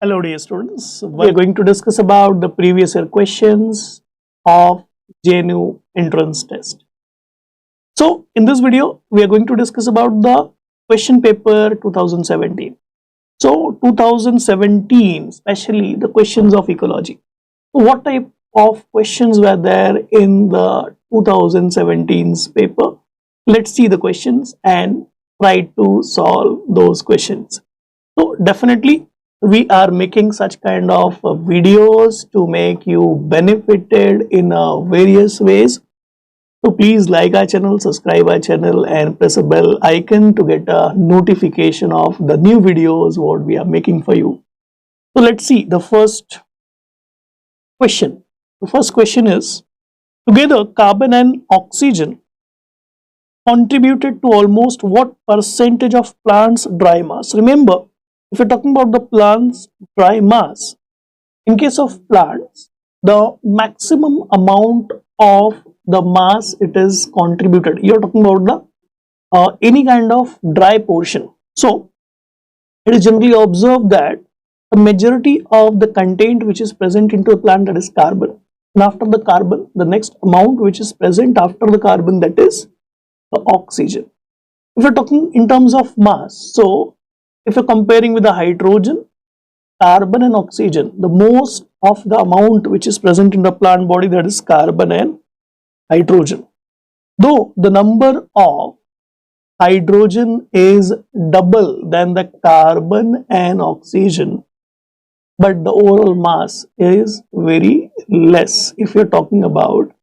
Hello dear students, we are going to discuss about the previous year questions of Jnuee entrance test. So in this video, we are going to discuss about the question paper 2017. So 2017, especially the questions of ecology. So what type of questions were there in the 2017's paper? Let's see the questions and try to solve those questions. So definitely we are making such kind of videos to make you benefited in various ways. So please like our channel, subscribe our channel and press a bell icon to get a notification of the new videos what we are making for you. So let's see the first question. The first question is, together carbon and oxygen contributed to almost what percentage of plants dry mass? Remember, if you're talking about the plant's dry mass, in case of plants, the maximum amount of the mass it is contributed. You're talking about the any kind of dry portion. So it is generally observed that the majority of the content which is present into a plant, that is carbon. And after the carbon, the next amount which is present after the carbon, that is the oxygen. If you're talking in terms of mass, so if you're comparing with the hydrogen, carbon and oxygen, the most of the amount which is present in the plant body, that is carbon and hydrogen. Though the number of hydrogen is double than the carbon and oxygen, but the overall mass is very less if you're talking about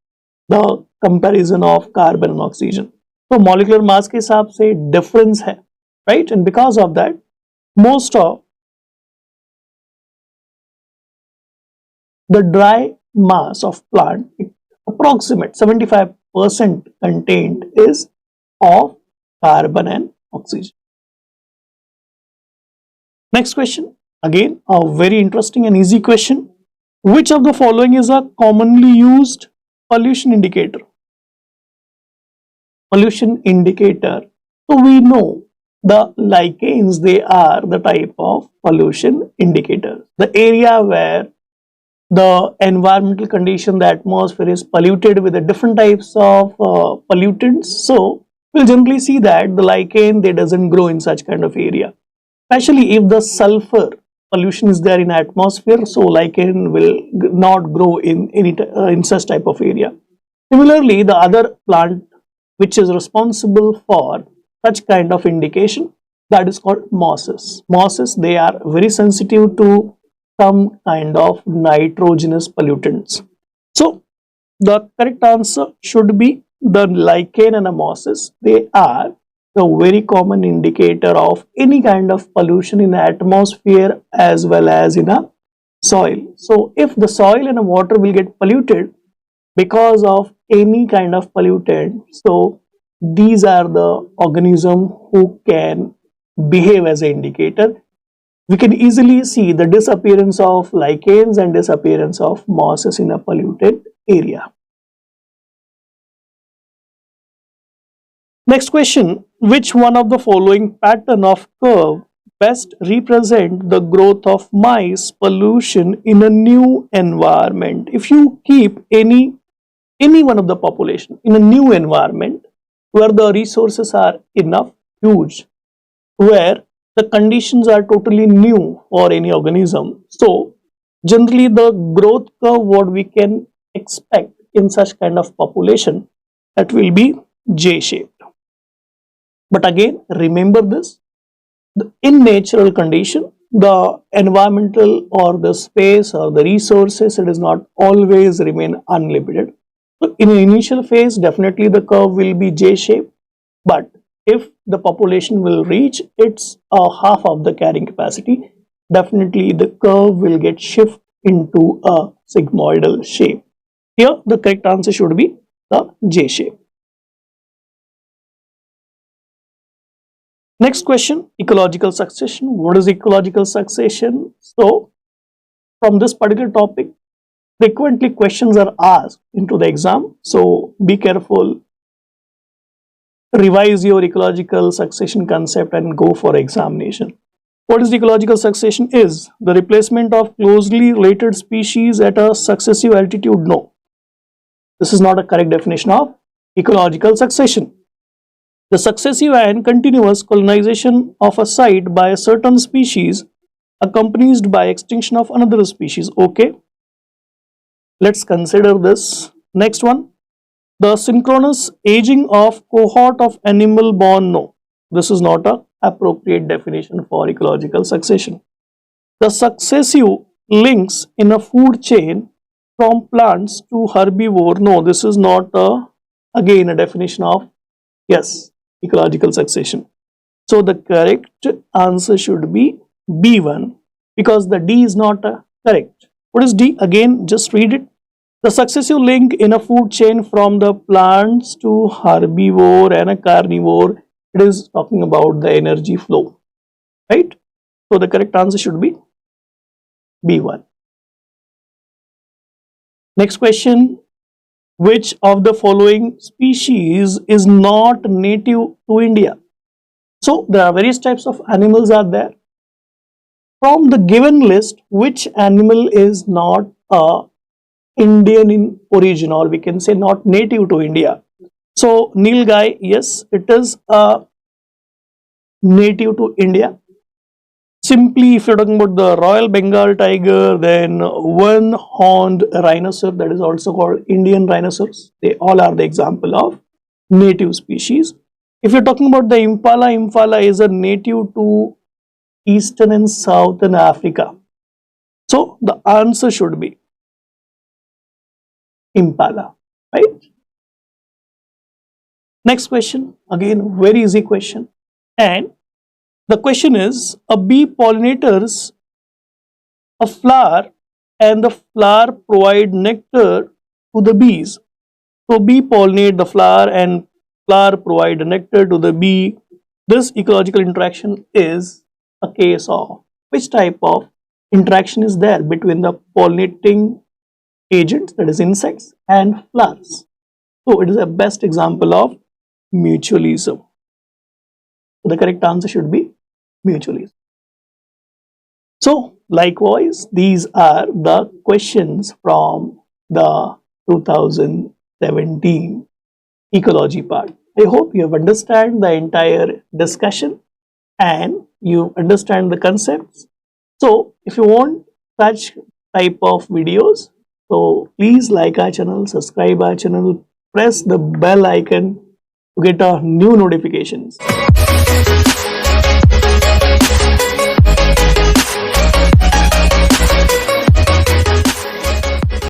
the comparison of carbon and oxygen. So molecular mass के हिसाब से difference है, right? And because of that, most of the dry mass of plant, approximate 75% content is of carbon and oxygen. Next question, again a very interesting and easy question. Which of the following is a commonly used pollution indicator? Pollution indicator. So we know the lichens, they are the type of pollution indicator. The area where the environmental condition, the atmosphere is polluted with the different types of pollutants. So we'll generally see that the lichen, they doesn't grow in such kind of area. Especially if the sulfur pollution is there in atmosphere, so lichen will not grow in any in such type of area. Similarly, the other plant which is responsible for such kind of indication, that is called mosses. Mosses, they are very sensitive to some kind of nitrogenous pollutants. So the correct answer should be the lichen and the mosses. They are the very common indicator of any kind of pollution in the atmosphere as well as in a soil. So if the soil and the water will get polluted because of any kind of pollutant, so these are the organisms who can behave as an indicator. We can easily see the disappearance of lichens and disappearance of mosses in a polluted area. Next question, which one of the following pattern of curve best represent the growth of mice pollution in a new environment? If you keep any one of the population in a new environment where the resources are enough, huge, where the conditions are totally new for any organism, so generally the growth curve what we can expect in such kind of population, that will be J-shaped. But again, remember this, in natural condition, the environmental or the space or the resources, it does not always remain unlimited. So in an initial phase, definitely the curve will be J-shaped, but if the population will reach its half of the carrying capacity, definitely the curve will get shift into a sigmoidal shape. Here the correct answer should be the J shape. Next question, ecological succession. What is ecological succession? So from this particular topic, frequently questions are asked into the exam, so be careful, revise your ecological succession concept and go for examination. What is the ecological succession? Is the replacement of closely related species at a successive altitude? No. This is not a correct definition of ecological succession. The successive and continuous colonization of a site by a certain species accompanied by extinction of another species. Okay, let's consider this. Next one, the synchronous aging of cohort of animal born. No, this is not a appropriate definition for ecological succession. The successive links in a food chain from plants to herbivore. No, this is not again a definition of, yes, ecological succession. So the correct answer should be B1, because the D is not correct. What is D? Again, just read it. The successive link in a food chain from the plants to herbivore and a carnivore. It is talking about the energy flow, right? So the correct answer should be B1. Next question, which of the following species is not native to India? So there are various types of animals are there. From the given list, which animal is not Indian in origin, or we can say not native to India? So nilgai, yes, it is native to India. Simply, if you're talking about the Royal Bengal tiger, then one-horned rhinoceros, that is also called Indian rhinoceros. They all are the example of native species. If you're talking about the impala, impala is a native to Eastern and Southern Africa. So the answer should be impala, right? Next question, again very easy question, and the question is, a bee pollinators a flower and the flower provide nectar to the bees. So bee pollinate the flower and flower provide nectar to the bee. This ecological interaction is a case of which type of interaction is there between the pollinating agents, that is insects, and flowers. So it is a best example of mutualism. So the correct answer should be mutualism. So likewise, these are the questions from the 2017 ecology part. I hope you have understand the entire discussion and you understand the concepts. So if you want such type of videos, so please like our channel, subscribe our channel, press the bell icon to get our new notifications.